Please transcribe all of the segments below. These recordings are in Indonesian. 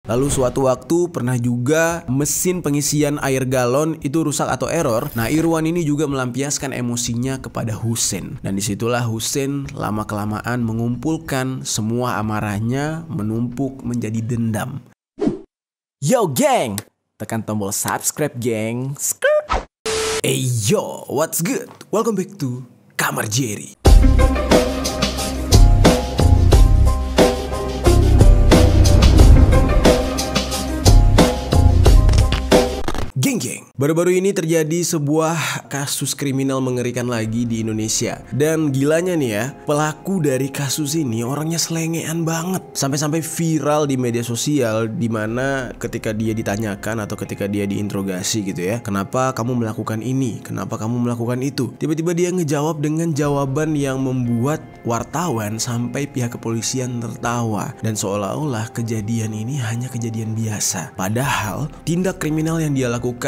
Lalu suatu waktu pernah juga mesin pengisian air galon itu rusak atau error. Nah, Irwan ini juga melampiaskan emosinya kepada Hussein. Dan disitulah Hussein lama-kelamaan mengumpulkan semua amarahnya, menumpuk menjadi dendam. Yo geng, tekan tombol subscribe geng. Hey yo, what's good? Welcome back to Kamar Jerry. Geng, baru-baru ini terjadi sebuah kasus kriminal mengerikan lagi di Indonesia. Dan gilanya nih ya, pelaku dari kasus ini orangnya selengean banget. Sampai-sampai viral di media sosial, dimana ketika dia ditanyakan atau ketika dia diinterogasi gitu ya, kenapa kamu melakukan ini? Kenapa kamu melakukan itu? Tiba-tiba dia ngejawab dengan jawaban yang membuat wartawan sampai pihak kepolisian tertawa. Dan seolah-olah kejadian ini hanya kejadian biasa. Padahal tindak kriminal yang dia lakukan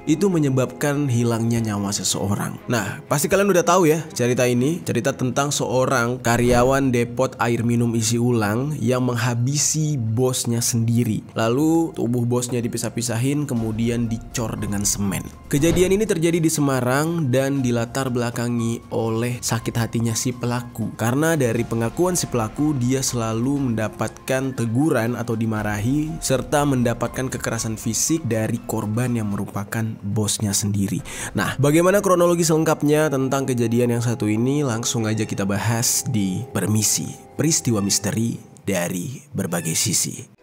itu menyebabkan hilangnya nyawa seseorang. Nah, pasti kalian udah tahu ya cerita ini. Cerita tentang seorang karyawan depot air minum isi ulang yang menghabisi bosnya sendiri. Lalu tubuh bosnya dipisah-pisahin kemudian dicor dengan semen. Kejadian ini terjadi di Semarang dan dilatar belakangi oleh sakit hatinya si pelaku. Karena dari pengakuan si pelaku, dia selalu mendapatkan teguran atau dimarahi serta mendapatkan kekerasan fisik dari korban yang merupakan bosnya sendiri. Nah, bagaimana kronologi selengkapnya tentang kejadian yang satu ini? Langsung aja kita bahas di Permisi, peristiwa misteri dari berbagai sisi.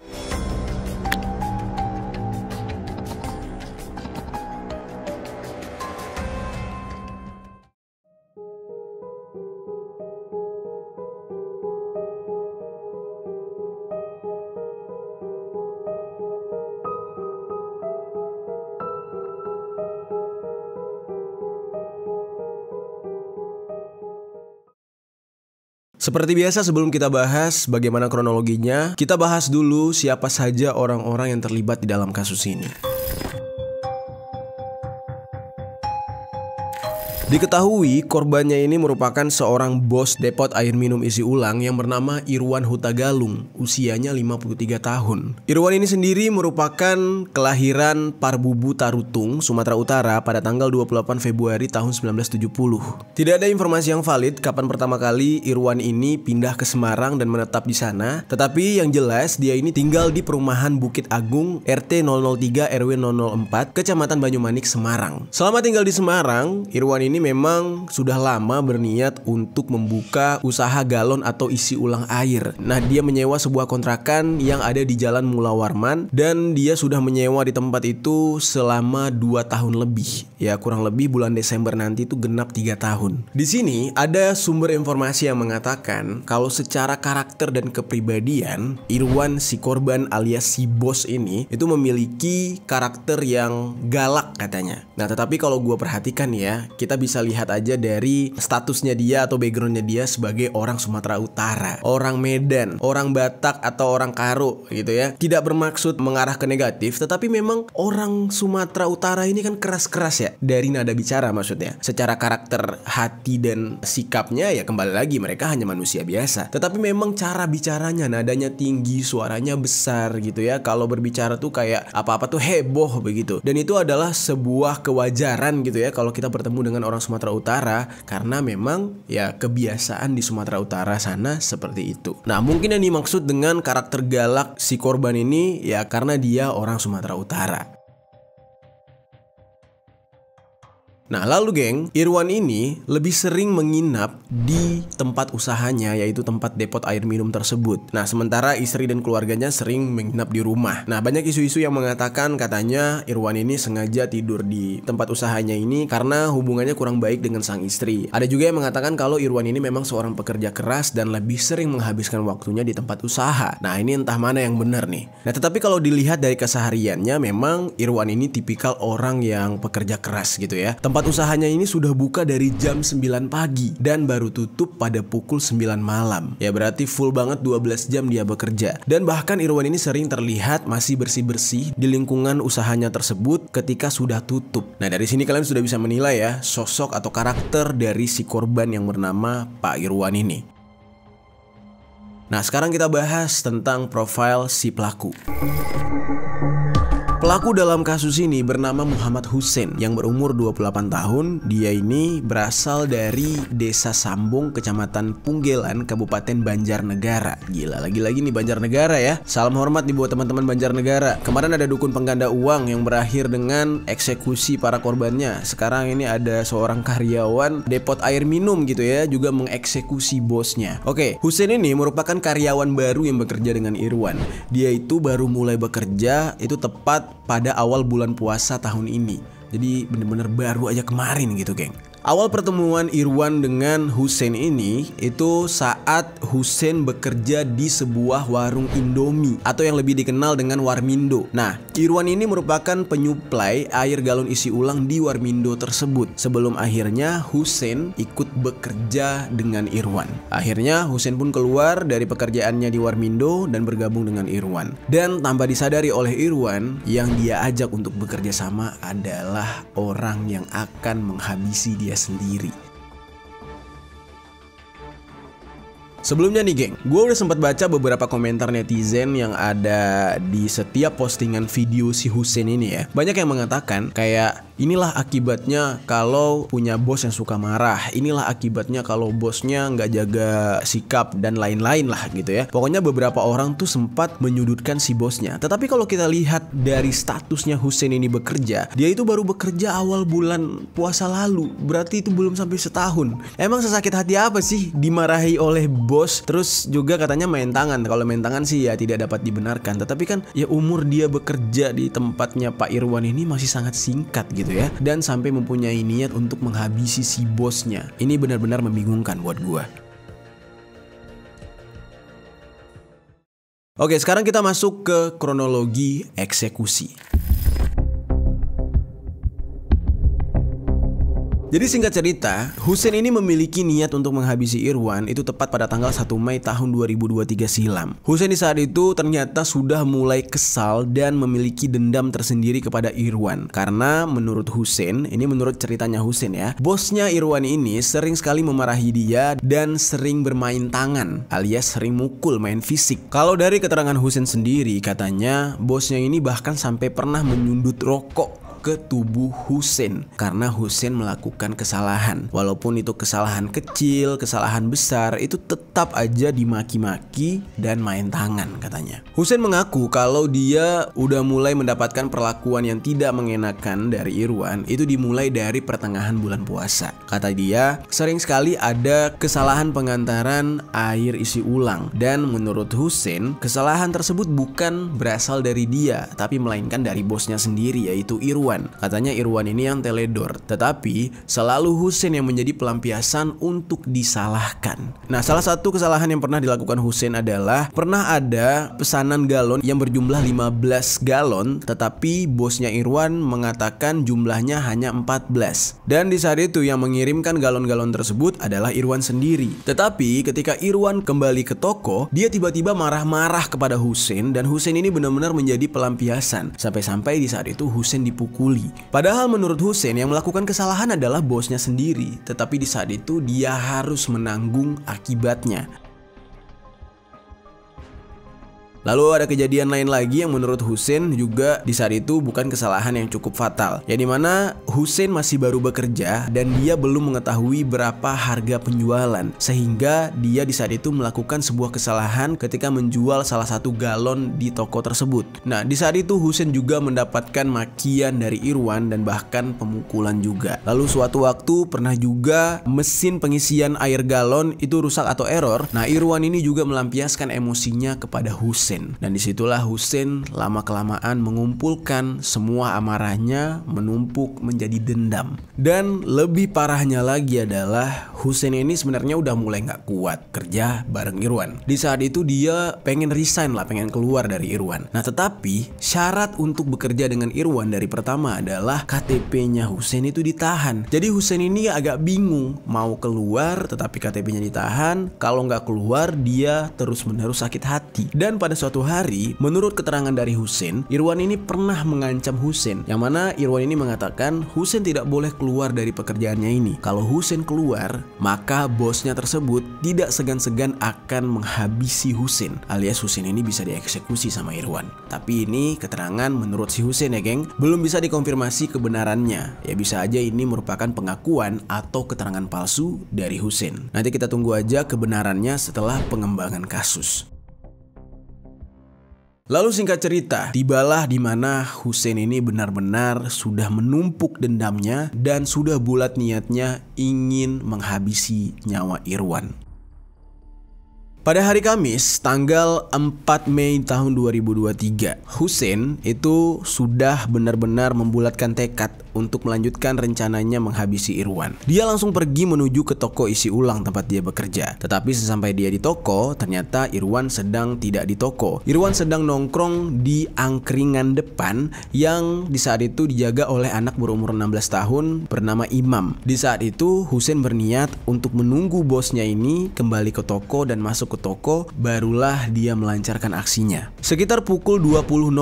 Seperti biasa, sebelum kita bahas bagaimana kronologinya, kita bahas dulu siapa saja orang-orang yang terlibat di dalam kasus ini. Diketahui korbannya ini merupakan seorang bos depot air minum isi ulang yang bernama Irwan Huta Galung, usianya 53 tahun. Irwan ini sendiri merupakan kelahiran Parbubu Tarutung, Sumatera Utara pada tanggal 28 Februari tahun 1970. Tidak ada informasi yang valid kapan pertama kali Irwan ini pindah ke Semarang dan menetap di sana, tetapi yang jelas dia ini tinggal di perumahan Bukit Agung RT 003 RW 004 Kecamatan Banyumanik, Semarang. Selama tinggal di Semarang, Irwan ini memang sudah lama berniat untuk membuka usaha galon atau isi ulang air. Nah, dia menyewa sebuah kontrakan yang ada di Jalan Mula Warman dan dia sudah menyewa di tempat itu selama 2 tahun lebih. Ya, kurang lebih bulan Desember nanti itu genap 3 tahun. Di sini ada sumber informasi yang mengatakan kalau secara karakter dan kepribadian, Irwan si korban alias si bos ini itu memiliki karakter yang galak katanya. Nah, tetapi kalau gue perhatikan ya, kita bisa lihat aja dari statusnya dia atau backgroundnya dia sebagai orang Sumatera Utara, orang Medan, orang Batak atau orang Karo gitu ya. Tidak bermaksud mengarah ke negatif, tetapi memang orang Sumatera Utara ini kan keras-keras ya dari nada bicara maksudnya. Secara karakter, hati dan sikapnya ya kembali lagi mereka hanya manusia biasa. Tetapi memang cara bicaranya, nadanya tinggi, suaranya besar gitu ya. Kalau berbicara tuh kayak apa-apa tuh heboh begitu. Dan itu adalah sebuah kewajaran gitu ya kalau kita bertemu dengan orang Sumatera Utara, karena memang ya kebiasaan di Sumatera Utara sana seperti itu. Nah, mungkin yang dimaksud dengan karakter galak si korban ini ya karena dia orang Sumatera Utara. Nah, lalu geng, Irwan ini lebih sering menginap di tempat usahanya, yaitu tempat depot air minum tersebut. Nah, sementara istri dan keluarganya sering menginap di rumah. Nah, banyak isu-isu yang mengatakan katanya Irwan ini sengaja tidur di tempat usahanya ini karena hubungannya kurang baik dengan sang istri. Ada juga yang mengatakan kalau Irwan ini memang seorang pekerja keras dan lebih sering menghabiskan waktunya di tempat usaha. Nah, ini entah mana yang benar nih. Nah, tetapi kalau dilihat dari kesehariannya, memang Irwan ini tipikal orang yang pekerja keras gitu ya. Tempat usahanya ini sudah buka dari jam 9 pagi dan baru tutup pada pukul 9 malam. Ya berarti full banget 12 jam dia bekerja. Dan bahkan Irwan ini sering terlihat masih bersih-bersih di lingkungan usahanya tersebut ketika sudah tutup. Nah, dari sini kalian sudah bisa menilai ya sosok atau karakter dari si korban yang bernama Pak Irwan ini. Nah, sekarang kita bahas tentang profil si pelaku. Pelaku dalam kasus ini bernama Muhammad Hussein yang berumur 28 tahun. Dia ini berasal dari Desa Sambung, Kecamatan Punggelan, Kabupaten Banjarnegara. Gila, lagi-lagi nih Banjarnegara ya. Salam hormat nih buat teman-teman Banjarnegara. Kemarin ada dukun pengganda uang yang berakhir dengan eksekusi para korbannya. Sekarang ini ada seorang karyawan depot air minum gitu ya, juga mengeksekusi bosnya. Oke, Hussein ini merupakan karyawan baru yang bekerja dengan Irwan. Dia itu baru mulai bekerja itu tepat pada awal bulan puasa tahun ini. Jadi bener-bener baru aja kemarin gitu, geng. Awal pertemuan Irwan dengan Hussein ini itu saat Hussein bekerja di sebuah warung Indomie atau yang lebih dikenal dengan Warmindo. Nah, Irwan ini merupakan penyuplai air galon isi ulang di Warmindo tersebut. Sebelum akhirnya Hussein ikut bekerja dengan Irwan. Akhirnya Hussein pun keluar dari pekerjaannya di Warmindo dan bergabung dengan Irwan. Dan tanpa disadari oleh Irwan, yang dia ajak untuk bekerja sama adalah orang yang akan menghabisi dia sendiri. Sebelumnya nih geng, gue udah sempat baca beberapa komentar netizen yang ada di setiap postingan video si Hussein ini ya. Banyak yang mengatakan kayak, inilah akibatnya kalau punya bos yang suka marah. Inilah akibatnya kalau bosnya nggak jaga sikap dan lain-lain lah gitu ya. Pokoknya beberapa orang tuh sempat menyudutkan si bosnya. Tetapi kalau kita lihat dari statusnya Hussein ini bekerja, dia itu baru bekerja awal bulan puasa lalu. Berarti itu belum sampai setahun. Emang sesakit hati apa sih dimarahi oleh bos? Terus juga katanya main tangan. Kalau main tangan sih ya tidak dapat dibenarkan. Tetapi kan ya umur dia bekerja di tempatnya Pak Irwan ini masih sangat singkat gitu ya, dan sampai mempunyai niat untuk menghabisi si bosnya. Ini benar-benar membingungkan buat gua. Oke, sekarang kita masuk ke kronologi eksekusi. Jadi singkat cerita, Hussein ini memiliki niat untuk menghabisi Irwan itu tepat pada tanggal 1 Mei tahun 2023 silam. Hussein di saat itu ternyata sudah mulai kesal dan memiliki dendam tersendiri kepada Irwan. Karena menurut Hussein, ini menurut ceritanya Hussein ya, bosnya Irwan ini sering sekali memarahi dia dan sering bermain tangan alias sering mukul, main fisik. Kalau dari keterangan Hussein sendiri, katanya bosnya ini bahkan sampai pernah menyundut rokok ke tubuh Hussein karena Hussein melakukan kesalahan. Walaupun itu kesalahan kecil, kesalahan besar, itu tetap aja dimaki-maki dan main tangan katanya. Hussein mengaku kalau dia udah mulai mendapatkan perlakuan yang tidak mengenakan dari Irwan itu dimulai dari pertengahan bulan puasa. Kata dia, sering sekali ada kesalahan pengantaran air isi ulang, dan menurut Hussein, kesalahan tersebut bukan berasal dari dia, tapi melainkan dari bosnya sendiri, yaitu Irwan. Katanya Irwan ini yang teledor, tetapi selalu Hussein yang menjadi pelampiasan untuk disalahkan. Nah, salah satu kesalahan yang pernah dilakukan Hussein adalah pernah ada pesanan galon yang berjumlah 15 galon, tetapi bosnya Irwan mengatakan jumlahnya hanya 14. Dan di saat itu yang mengirimkan galon-galon tersebut adalah Irwan sendiri. Tetapi ketika Irwan kembali ke toko, dia tiba-tiba marah-marah kepada Hussein, dan Hussein ini benar-benar menjadi pelampiasan. Sampai-sampai di saat itu Hussein dipukul. Padahal menurut Hussein yang melakukan kesalahan adalah bosnya sendiri, tetapi di saat itu dia harus menanggung akibatnya. Lalu ada kejadian lain lagi yang menurut Hussein juga di saat itu bukan kesalahan yang cukup fatal, ya dimana Hussein masih baru bekerja dan dia belum mengetahui berapa harga penjualan, sehingga dia di saat itu melakukan sebuah kesalahan ketika menjual salah satu galon di toko tersebut. Nah, di saat itu Hussein juga mendapatkan makian dari Irwan dan bahkan pemukulan juga. Lalu suatu waktu pernah juga mesin pengisian air galon itu rusak atau error. Nah, Irwan ini juga melampiaskan emosinya kepada Hussein. Dan disitulah Hussein lama-kelamaan mengumpulkan semua amarahnya, menumpuk menjadi dendam. Dan lebih parahnya lagi adalah Hussein ini sebenarnya udah mulai gak kuat kerja bareng Irwan. Di saat itu dia pengen resign lah, pengen keluar dari Irwan. Nah, tetapi syarat untuk bekerja dengan Irwan dari pertama adalah KTP-nya Hussein itu ditahan. Jadi Hussein ini agak bingung mau keluar tetapi KTP-nya ditahan. Kalau nggak keluar dia terus-menerus sakit hati. Dan pada suatu suatu hari, menurut keterangan dari Husein, Irwan ini pernah mengancam Husein, yang mana Irwan ini mengatakan Husein tidak boleh keluar dari pekerjaannya ini. Kalau Husein keluar, maka bosnya tersebut tidak segan-segan akan menghabisi Husein, alias Husein ini bisa dieksekusi sama Irwan. Tapi ini keterangan menurut si Husein ya geng, belum bisa dikonfirmasi kebenarannya. Ya bisa aja ini merupakan pengakuan atau keterangan palsu dari Husein. Nanti kita tunggu aja kebenarannya setelah pengembangan kasus. Lalu singkat cerita, tibalah di mana Husein ini benar-benar sudah menumpuk dendamnya dan sudah bulat niatnya ingin menghabisi nyawa Irwan. Pada hari Kamis, tanggal 4 Mei tahun 2023, Husein itu sudah benar-benar membulatkan tekad untuk melanjutkan rencananya menghabisi Irwan. Dia langsung pergi menuju ke toko isi ulang tempat dia bekerja. Tetapi sesampai dia di toko, ternyata Irwan sedang tidak di toko. Irwan sedang nongkrong di angkringan depan yang di saat itu dijaga oleh anak berumur 16 tahun bernama Imam. Di saat itu, Husein berniat untuk menunggu bosnya ini kembali ke toko dan masuk ke toko, barulah dia melancarkan aksinya. Sekitar pukul 20.00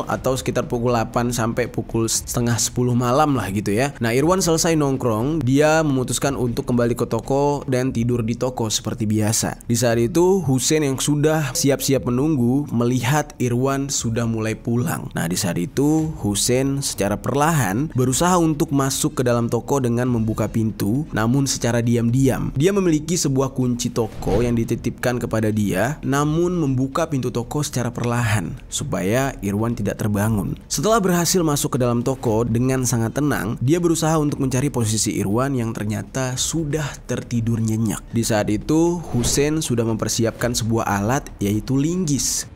atau sekitar pukul 8 sampai pukul setengah 10 malam lah gitu ya. Nah, Irwan selesai nongkrong, dia memutuskan untuk kembali ke toko dan tidur di toko seperti biasa. Di saat itu, Husein yang sudah siap-siap menunggu melihat Irwan sudah mulai pulang. Nah, di saat itu Husein secara perlahan berusaha untuk masuk ke dalam toko dengan membuka pintu, namun secara diam-diam. Dia memiliki sebuah kunci toko yang dititipkan kepada dia, namun membuka pintu toko secara perlahan supaya Irwan tidak terbangun. Setelah berhasil masuk ke dalam toko dengan sangat tenang, dia berusaha untuk mencari posisi Irwan yang ternyata sudah tertidur nyenyak. Di saat itu, Husein sudah mempersiapkan sebuah alat yaitu linggis.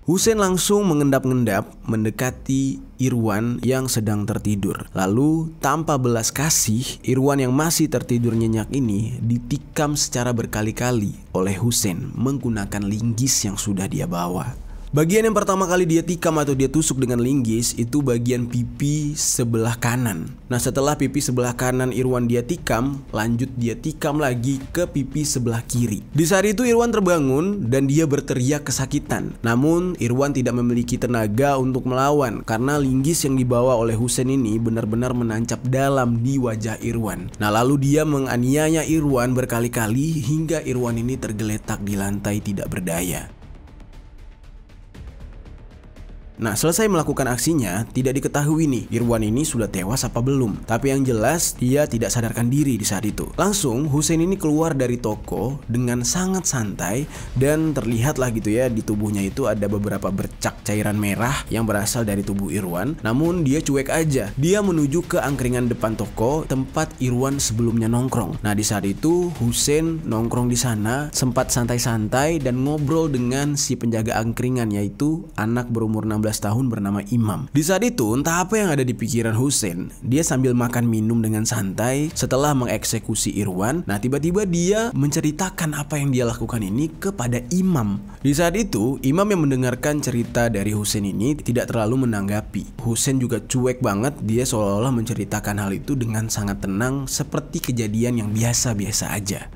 Husein langsung mengendap-endap mendekati Irwan yang sedang tertidur. Lalu tanpa belas kasih, Irwan yang masih tertidur nyenyak ini ditikam secara berkali-kali oleh Husein menggunakan linggis yang sudah dia bawa. Bagian yang pertama kali dia tikam atau dia tusuk dengan linggis itu bagian pipi sebelah kanan. Nah, setelah pipi sebelah kanan Irwan dia tikam, lanjut dia tikam lagi ke pipi sebelah kiri. Di saat itu Irwan terbangun dan dia berteriak kesakitan. Namun Irwan tidak memiliki tenaga untuk melawan karena linggis yang dibawa oleh Husein ini benar-benar menancap dalam di wajah Irwan. Nah, lalu dia menganiaya Irwan berkali-kali hingga Irwan ini tergeletak di lantai tidak berdaya. Nah, selesai melakukan aksinya, tidak diketahui nih Irwan ini sudah tewas apa belum. Tapi yang jelas dia tidak sadarkan diri di saat itu. Langsung Husein ini keluar dari toko dengan sangat santai dan terlihatlah gitu ya di tubuhnya itu ada beberapa bercak cairan merah yang berasal dari tubuh Irwan. Namun dia cuek aja. Dia menuju ke angkringan depan toko tempat Irwan sebelumnya nongkrong. Nah, di saat itu Husein nongkrong di sana, sempat santai-santai dan ngobrol dengan si penjaga angkringan yaitu anak berumur 16 tahun bernama Imam. Di saat itu entah apa yang ada di pikiran Husein, dia sambil makan minum dengan santai setelah mengeksekusi Irwan. Nah, tiba-tiba dia menceritakan apa yang dia lakukan ini kepada Imam. Di saat itu Imam yang mendengarkan cerita dari Husein ini tidak terlalu menanggapi. Husein juga cuek banget, dia seolah-olah menceritakan hal itu dengan sangat tenang seperti kejadian yang biasa-biasa aja.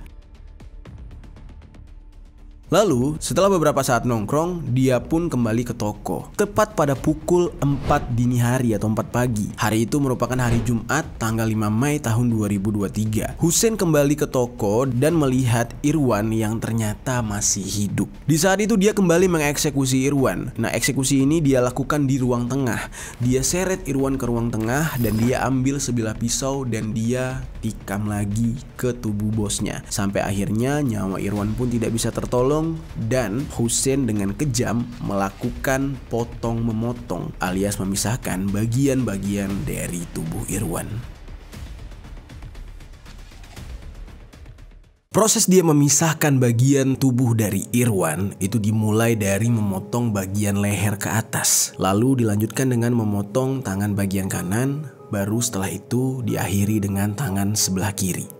Lalu setelah beberapa saat nongkrong, dia pun kembali ke toko. Tepat pada pukul 4 dini hari atau 4 pagi. Hari itu merupakan hari Jumat tanggal 5 Mei tahun 2023. Husein kembali ke toko dan melihat Irwan yang ternyata masih hidup. Di saat itu dia kembali mengeksekusi Irwan. Nah, eksekusi ini dia lakukan di ruang tengah. Dia seret Irwan ke ruang tengah dan dia ambil sebilah pisau dan dia tikam lagi ke tubuh bosnya. Sampai akhirnya nyawa Irwan pun tidak bisa tertolong dan Husein dengan kejam melakukan potong-memotong alias memisahkan bagian-bagian dari tubuh Irwan. Proses dia memisahkan bagian tubuh dari Irwan itu dimulai dari memotong bagian leher ke atas, lalu dilanjutkan dengan memotong tangan bagian kanan, baru setelah itu diakhiri dengan tangan sebelah kiri.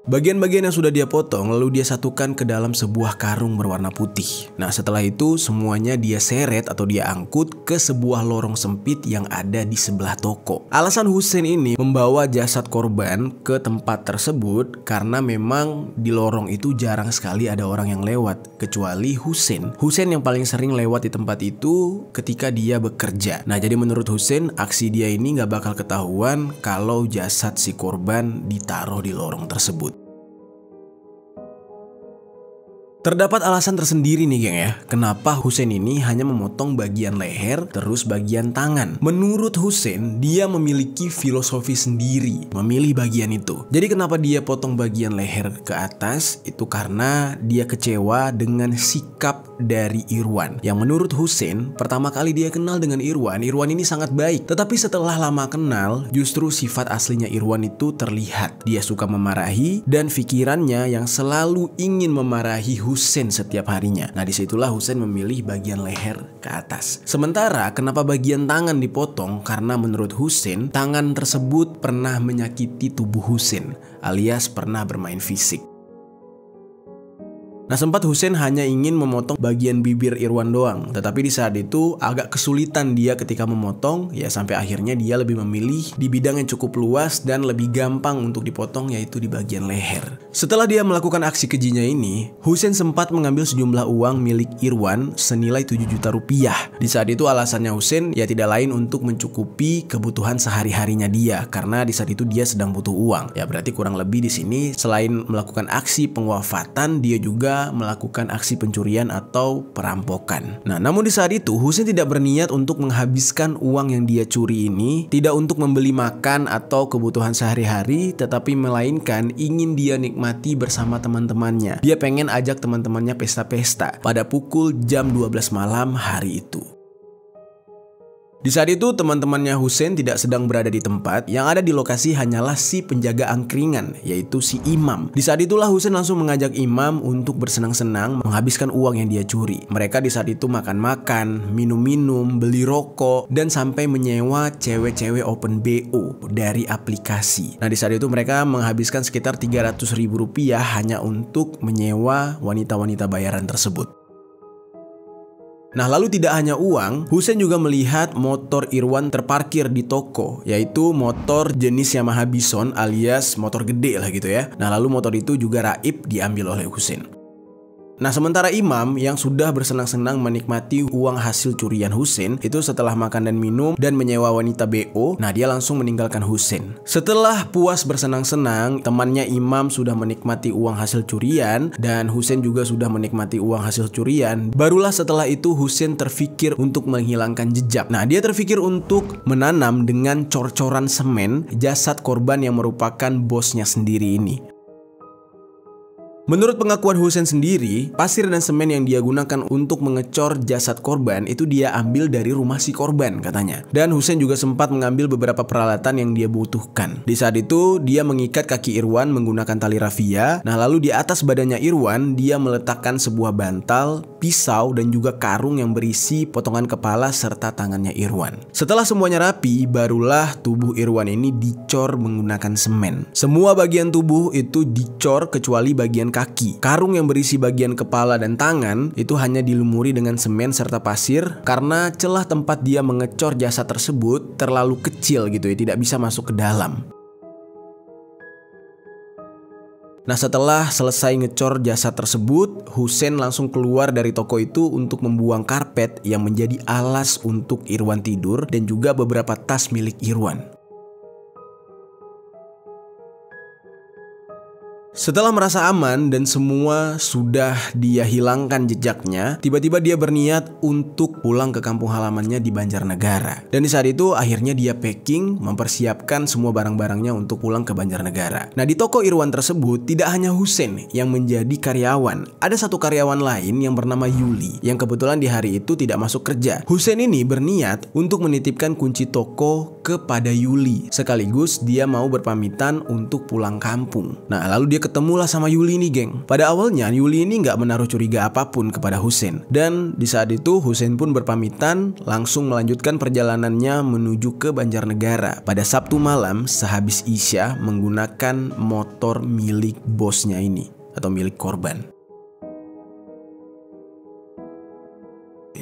Bagian-bagian yang sudah dia potong lalu dia satukan ke dalam sebuah karung berwarna putih. Nah setelah itu semuanya dia seret atau dia angkut ke sebuah lorong sempit yang ada di sebelah toko. Alasan Hussein ini membawa jasad korban ke tempat tersebut karena memang di lorong itu jarang sekali ada orang yang lewat kecuali Hussein. Hussein yang paling sering lewat di tempat itu ketika dia bekerja. Nah jadi menurut Hussein aksi dia ini gak bakal ketahuan kalau jasad si korban ditaruh di lorong tersebut. Terdapat alasan tersendiri nih geng ya, kenapa Hussein ini hanya memotong bagian leher terus bagian tangan. Menurut Hussein, dia memiliki filosofi sendiri memilih bagian itu. Jadi kenapa dia potong bagian leher ke atas? Itu karena dia kecewa dengan sikap dari Irwan. Yang menurut Hussein, pertama kali dia kenal dengan Irwan ini sangat baik. Tetapi setelah lama kenal, justru sifat aslinya Irwan itu terlihat. Dia suka memarahi dan pikirannya yang selalu ingin memarahi Hussein setiap harinya. Nah disitulah Hussein memilih bagian leher ke atas. Sementara kenapa bagian tangan dipotong? Karena menurut Hussein, tangan tersebut pernah menyakiti tubuh Hussein alias pernah bermain fisik. Nah sempat Hussein hanya ingin memotong bagian bibir Irwan doang. Tetapi di saat itu agak kesulitan dia ketika memotong. Ya sampai akhirnya dia lebih memilih di bidang yang cukup luas dan lebih gampang untuk dipotong, yaitu di bagian leher. Setelah dia melakukan aksi kejinya ini, Hussein sempat mengambil sejumlah uang milik Irwan senilai 7 juta rupiah. Di saat itu alasannya Hussein ya tidak lain untuk mencukupi kebutuhan sehari-harinya dia. Karena di saat itu dia sedang butuh uang. Ya berarti kurang lebih di sini selain melakukan aksi pengwafatan, dia juga melakukan aksi pencurian atau perampokan. Nah, namun di saat itu Hussein tidak berniat untuk menghabiskan uang yang dia curi ini, tidak untuk membeli makan atau kebutuhan sehari-hari, tetapi melainkan ingin dia nikmati bersama teman-temannya. Dia pengen ajak teman-temannya pesta-pesta pada pukul jam 12 malam hari itu. Di saat itu teman-temannya Hussein tidak sedang berada di tempat, yang ada di lokasi hanyalah si penjaga angkringan, yaitu si Imam. Di saat itulah Hussein langsung mengajak Imam untuk bersenang-senang menghabiskan uang yang dia curi. Mereka di saat itu makan-makan, minum-minum, beli rokok, dan sampai menyewa cewek-cewek open BO dari aplikasi. Nah di saat itu mereka menghabiskan sekitar 300.000 rupiah hanya untuk menyewa wanita-wanita bayaran tersebut. Nah lalu tidak hanya uang, Hussein juga melihat motor Irwan terparkir di toko, yaitu motor jenis Yamaha Bison alias motor gede lah gitu ya. Nah lalu motor itu juga raib diambil oleh Hussein. Nah sementara Imam yang sudah bersenang-senang menikmati uang hasil curian Hussein itu setelah makan dan minum dan menyewa wanita BO, nah dia langsung meninggalkan Hussein. Setelah puas bersenang-senang, temannya Imam sudah menikmati uang hasil curian dan Hussein juga sudah menikmati uang hasil curian. Barulah setelah itu Hussein terfikir untuk menghilangkan jejak. Nah dia terfikir untuk menanam dengan cor-coran semen jasad korban yang merupakan bosnya sendiri ini. Menurut pengakuan Hussein sendiri, pasir dan semen yang dia gunakan untuk mengecor jasad korban itu dia ambil dari rumah si korban katanya. Dan Hussein juga sempat mengambil beberapa peralatan yang dia butuhkan. Di saat itu dia mengikat kaki Irwan menggunakan tali rafia. Nah lalu di atas badannya Irwan dia meletakkan sebuah bantal, pisau dan juga karung yang berisi potongan kepala serta tangannya Irwan. Setelah semuanya rapi, barulah tubuh Irwan ini dicor menggunakan semen. Semua bagian tubuh itu dicor kecuali bagian kaki. Karung yang berisi bagian kepala dan tangan itu hanya dilumuri dengan semen serta pasir karena celah tempat dia mengecor jasad tersebut terlalu kecil gitu ya, tidak bisa masuk ke dalam. Nah setelah selesai ngecor jasad tersebut, Hussein langsung keluar dari toko itu untuk membuang karpet yang menjadi alas untuk Irwan tidur dan juga beberapa tas milik Irwan. Setelah merasa aman dan semua sudah dia hilangkan jejaknya, tiba-tiba dia berniat untuk pulang ke kampung halamannya di Banjarnegara. Dan di saat itu akhirnya dia packing, mempersiapkan semua barang-barangnya untuk pulang ke Banjarnegara. Nah di toko Irwan tersebut tidak hanya Hussein yang menjadi karyawan. Ada satu karyawan lain yang bernama Yuli, yang kebetulan di hari itu tidak masuk kerja. Hussein ini berniat untuk menitipkan kunci toko kepada Yuli. Sekaligus dia mau berpamitan untuk pulang kampung. Nah lalu dia ketemulah sama Yuli nih geng. Pada awalnya Yuli ini nggak menaruh curiga apapun kepada Hussein. Dan di saat itu Hussein pun berpamitan langsung melanjutkan perjalanannya menuju ke Banjarnegara pada Sabtu malam sehabis Isya menggunakan motor milik bosnya ini atau milik korban.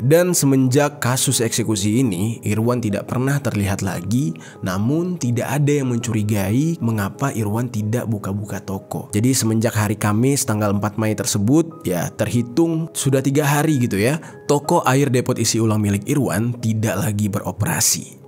Dan semenjak kasus eksekusi ini, Irwan tidak pernah terlihat lagi. Namun tidak ada yang mencurigai mengapa Irwan tidak buka-buka toko. Jadi semenjak hari Kamis tanggal 4 Mei tersebut, ya terhitung sudah 3 hari gitu ya, toko air depot isi ulang milik Irwan tidak lagi beroperasi.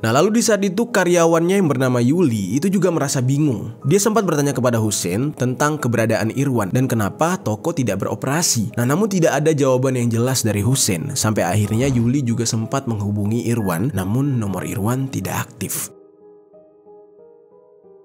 Nah lalu di saat itu karyawannya yang bernama Yuli itu juga merasa bingung. Dia sempat bertanya kepada Hussein tentang keberadaan Irwan dan kenapa toko tidak beroperasi. Nah namun tidak ada jawaban yang jelas dari Hussein. Sampai akhirnya Yuli juga sempat menghubungi Irwan, namun nomor Irwan tidak aktif.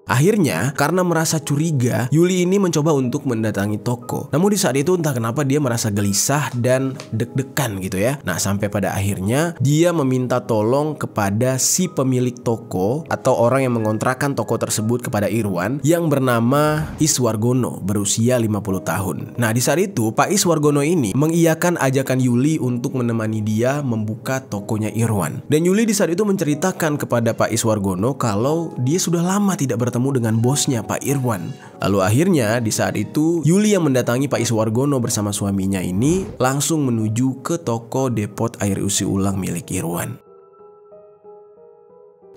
Akhirnya, karena merasa curiga, Yuli ini mencoba untuk mendatangi toko. Namun di saat itu entah kenapa dia merasa gelisah dan deg-degan gitu ya. Nah sampai pada akhirnya dia meminta tolong kepada si pemilik toko atau orang yang mengontrakkan toko tersebut kepada Irwan yang bernama Iswargono berusia 50 tahun. Nah di saat itu Pak Iswargono ini mengiyakan ajakan Yuli untuk menemani dia membuka tokonya Irwan. Dan Yuli di saat itu menceritakan kepada Pak Iswargono kalau dia sudah lama tidak bertemu dengan bosnya Pak Irwan. Lalu akhirnya di saat itu Yuli yang mendatangi Pak Iswargono bersama suaminya ini langsung menuju ke toko depot air isi ulang milik Irwan.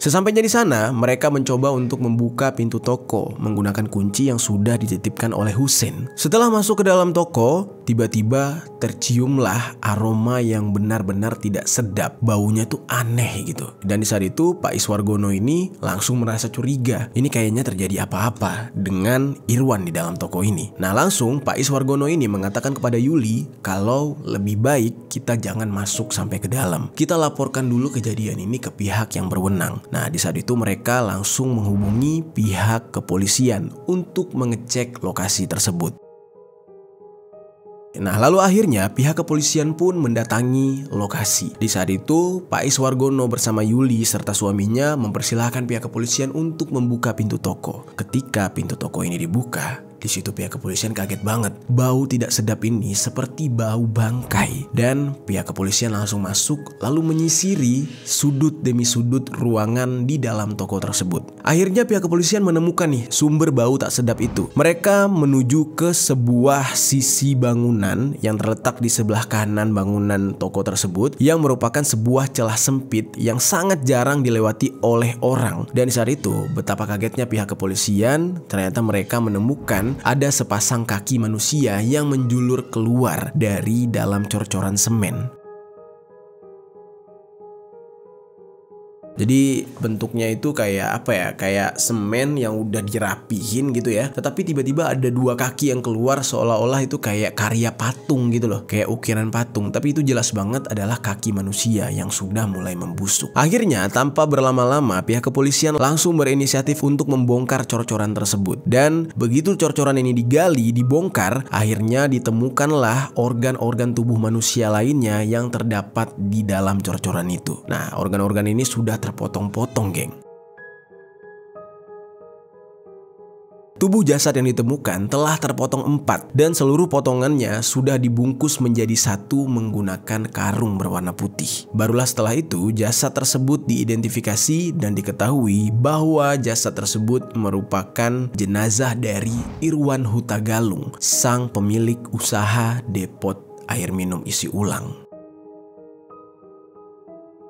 Sesampainya di sana, mereka mencoba untuk membuka pintu toko menggunakan kunci yang sudah dititipkan oleh Hussein. Setelah masuk ke dalam toko, tiba-tiba terciumlah aroma yang benar-benar tidak sedap. Baunya tuh aneh gitu. Dan di saat itu Pak Iswargono ini langsung merasa curiga. Ini kayaknya terjadi apa-apa dengan Irwan di dalam toko ini. Nah langsung Pak Iswargono ini mengatakan kepada Yuli kalau lebih baik kita jangan masuk sampai ke dalam. Kita laporkan dulu kejadian ini ke pihak yang berwenang. Nah di saat itu mereka langsung menghubungi pihak kepolisian untuk mengecek lokasi tersebut. Nah lalu akhirnya pihak kepolisian pun mendatangi lokasi. Di saat itu Pak Iswargono bersama Yuli serta suaminya mempersilahkan pihak kepolisian untuk membuka pintu toko. Ketika pintu toko ini dibuka, di situ pihak kepolisian kaget banget. Bau tidak sedap ini seperti bau bangkai. Dan pihak kepolisian langsung masuk lalu menyisiri sudut demi sudut ruangan di dalam toko tersebut. Akhirnya pihak kepolisian menemukan nih sumber bau tak sedap itu. Mereka menuju ke sebuah sisi bangunan yang terletak di sebelah kanan bangunan toko tersebut yang merupakan sebuah celah sempit yang sangat jarang dilewati oleh orang. Dan di saat itu betapa kagetnya pihak kepolisian, ternyata mereka menemukan ada sepasang kaki manusia yang menjulur keluar dari dalam cor-coran semen. Jadi bentuknya itu kayak apa ya? Kayak semen yang udah dirapihin gitu ya. Tetapi tiba-tiba ada dua kaki yang keluar seolah-olah itu kayak karya patung gitu loh. Kayak ukiran patung. Tapi itu jelas banget adalah kaki manusia yang sudah mulai membusuk. Akhirnya tanpa berlama-lama pihak kepolisian langsung berinisiatif untuk membongkar cor-coran tersebut. Dan begitu cor-coran ini digali, dibongkar, akhirnya ditemukanlah organ-organ tubuh manusia lainnya yang terdapat di dalam cor-coran itu. Nah organ-organ ini sudah terpotong-potong geng. Tubuh jasad yang ditemukan telah terpotong 4 dan seluruh potongannya sudah dibungkus menjadi satu menggunakan karung berwarna putih. Barulah setelah itu jasad tersebut diidentifikasi dan diketahui bahwa jasad tersebut merupakan jenazah dari Irwan Hutagalung, sang pemilik usaha depot air minum isi ulang.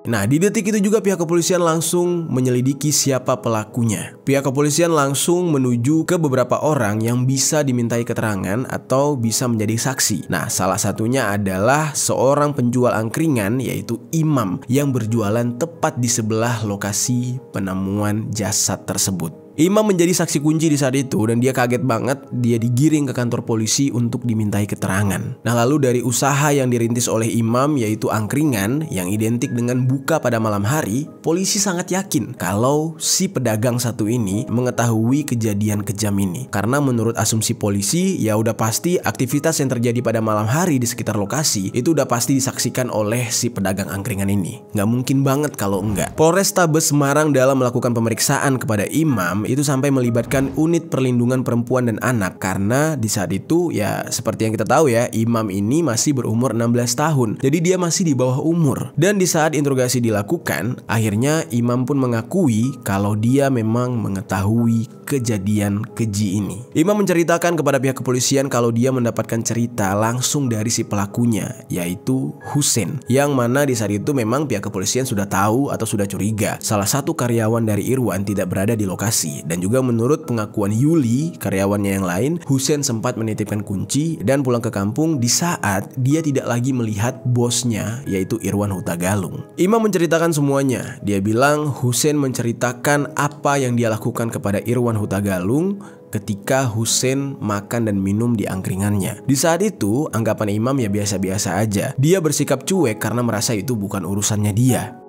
Nah di detik itu juga pihak kepolisian langsung menyelidiki siapa pelakunya. Pihak kepolisian langsung menuju ke beberapa orang yang bisa dimintai keterangan atau bisa menjadi saksi. Nah salah satunya adalah seorang penjual angkringan yaitu Imam yang berjualan tepat di sebelah lokasi penemuan jasad tersebut. Imam menjadi saksi kunci di saat itu dan dia kaget banget. Dia digiring ke kantor polisi untuk dimintai keterangan. Nah, lalu dari usaha yang dirintis oleh Imam, yaitu angkringan yang identik dengan buka pada malam hari, polisi sangat yakin kalau si pedagang satu ini mengetahui kejadian kejam ini. Karena menurut asumsi polisi, ya udah pasti aktivitas yang terjadi pada malam hari di sekitar lokasi itu udah pasti disaksikan oleh si pedagang angkringan ini. Nggak mungkin banget kalau enggak. Polrestabes Semarang dalam melakukan pemeriksaan kepada Imam itu sampai melibatkan unit perlindungan perempuan dan anak, karena di saat itu ya seperti yang kita tahu ya, Imam ini masih berumur 16 tahun. Jadi dia masih di bawah umur. Dan di saat interogasi dilakukan, akhirnya Imam pun mengakui kalau dia memang mengetahui kejadian keji ini. Imam menceritakan kepada pihak kepolisian kalau dia mendapatkan cerita langsung dari si pelakunya, yaitu Husein, yang mana di saat itu memang pihak kepolisian sudah tahu atau sudah curiga salah satu karyawan dari Irwan tidak berada di lokasi. Dan juga menurut pengakuan Yuli, karyawannya yang lain, Husein sempat menitipkan kunci dan pulang ke kampung di saat dia tidak lagi melihat bosnya, yaitu Irwan Huta Galung. Imam menceritakan semuanya. Dia bilang Husein menceritakan apa yang dia lakukan kepada Irwan Huta Galung ketika Husein makan dan minum di angkringannya. Di saat itu, anggapan Imam ya biasa-biasa aja. Dia bersikap cuek karena merasa itu bukan urusannya dia.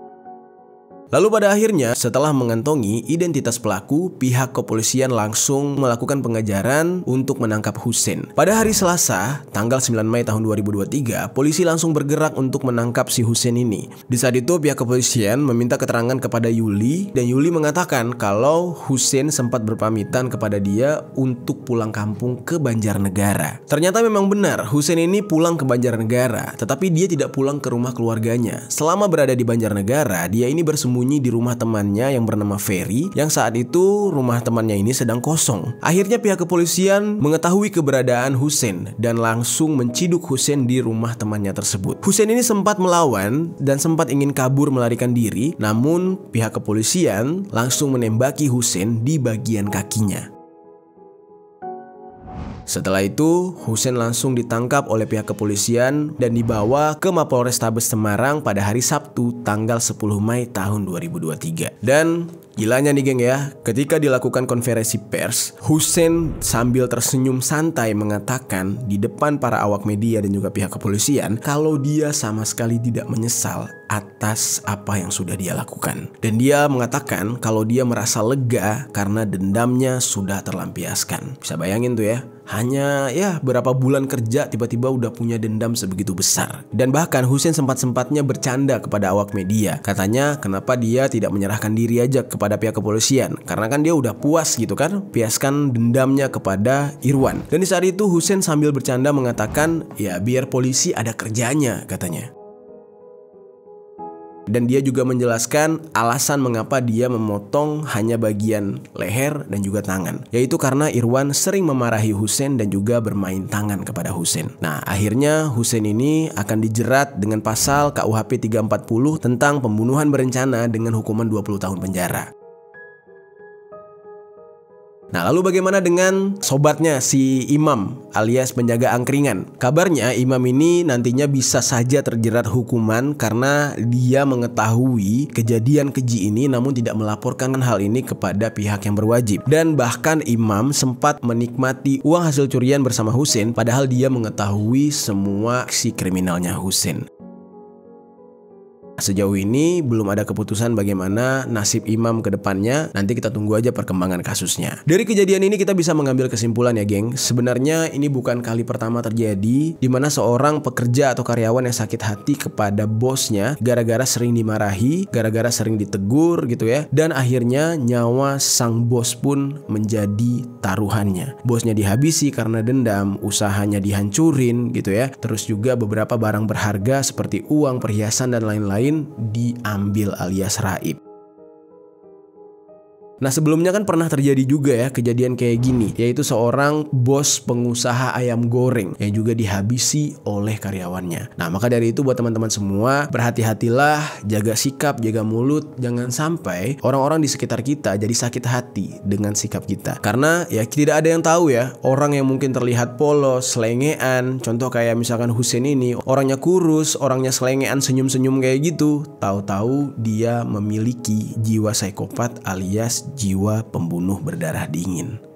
Lalu pada akhirnya setelah mengantongi identitas pelaku, pihak kepolisian langsung melakukan pengejaran untuk menangkap Husein. Pada hari Selasa, tanggal 9 Mei tahun 2023, polisi langsung bergerak untuk menangkap si Husein ini. Di saat itu pihak kepolisian meminta keterangan kepada Yuli, dan Yuli mengatakan kalau Husein sempat berpamitan kepada dia untuk pulang kampung ke Banjarnegara. Ternyata memang benar, Husein ini pulang ke Banjarnegara, tetapi dia tidak pulang ke rumah keluarganya. Selama berada di Banjarnegara, dia ini bersembunyi di rumah temannya yang bernama Ferry, yang saat itu rumah temannya ini sedang kosong. Akhirnya pihak kepolisian mengetahui keberadaan Husein dan langsung menciduk Husein di rumah temannya tersebut. Husein ini sempat melawan dan sempat ingin kabur melarikan diri, namun pihak kepolisian langsung menembaki Husein di bagian kakinya. Setelah itu, Husein langsung ditangkap oleh pihak kepolisian dan dibawa ke Mapolrestabes Semarang pada hari Sabtu tanggal 10 Mei tahun 2023. Dan gilanya nih geng ya, ketika dilakukan konferensi pers, Husein sambil tersenyum santai mengatakan di depan para awak media dan juga pihak kepolisian kalau dia sama sekali tidak menyesal atas apa yang sudah dia lakukan. Dan dia mengatakan kalau dia merasa lega karena dendamnya sudah terlampiaskan. Bisa bayangin tuh ya, hanya ya berapa bulan kerja tiba-tiba udah punya dendam sebegitu besar. Dan bahkan Husein sempat-sempatnya bercanda kepada awak media. Katanya kenapa dia tidak menyerahkan diri aja kepada pihak kepolisian, karena kan dia udah puas gitu kan, piaskan dendamnya kepada Irwan. Dan di saat itu Husein sambil bercanda mengatakan ya biar polisi ada kerjanya katanya. Dan dia juga menjelaskan alasan mengapa dia memotong hanya bagian leher dan juga tangan, yaitu karena Irwan sering memarahi Husein dan juga bermain tangan kepada Husein. Nah, akhirnya Husein ini akan dijerat dengan pasal KUHP 340 tentang pembunuhan berencana dengan hukuman 20 tahun penjara. Nah, lalu bagaimana dengan sobatnya si Imam alias penjaga angkringan? Kabarnya Imam ini nantinya bisa saja terjerat hukuman karena dia mengetahui kejadian keji ini namun tidak melaporkan hal ini kepada pihak yang berwajib. Dan bahkan Imam sempat menikmati uang hasil curian bersama Husein padahal dia mengetahui semua aksi kriminalnya Husein. Sejauh ini belum ada keputusan bagaimana nasib Imam ke depannya. Nanti kita tunggu aja perkembangan kasusnya. Dari kejadian ini kita bisa mengambil kesimpulan ya geng. Sebenarnya ini bukan kali pertama terjadi di mana seorang pekerja atau karyawan yang sakit hati kepada bosnya gara-gara sering dimarahi, gara-gara sering ditegur gitu ya. Dan akhirnya nyawa sang bos pun menjadi taruhannya. Bosnya dihabisi karena dendam, usahanya dihancurin gitu ya. Terus juga beberapa barang berharga seperti uang, perhiasan dan lain-lain diambil alias raib. Nah, sebelumnya kan pernah terjadi juga ya kejadian kayak gini, yaitu seorang bos pengusaha ayam goreng yang juga dihabisi oleh karyawannya. Nah, maka dari itu buat teman-teman semua, berhati-hatilah, jaga sikap, jaga mulut, jangan sampai orang-orang di sekitar kita jadi sakit hati dengan sikap kita. Karena ya tidak ada yang tahu ya, orang yang mungkin terlihat polos, selengean, contoh kayak misalkan Husein ini, orangnya kurus, orangnya selengean, senyum-senyum kayak gitu, tahu-tahu dia memiliki jiwa psikopat alias jiwa pembunuh berdarah dingin.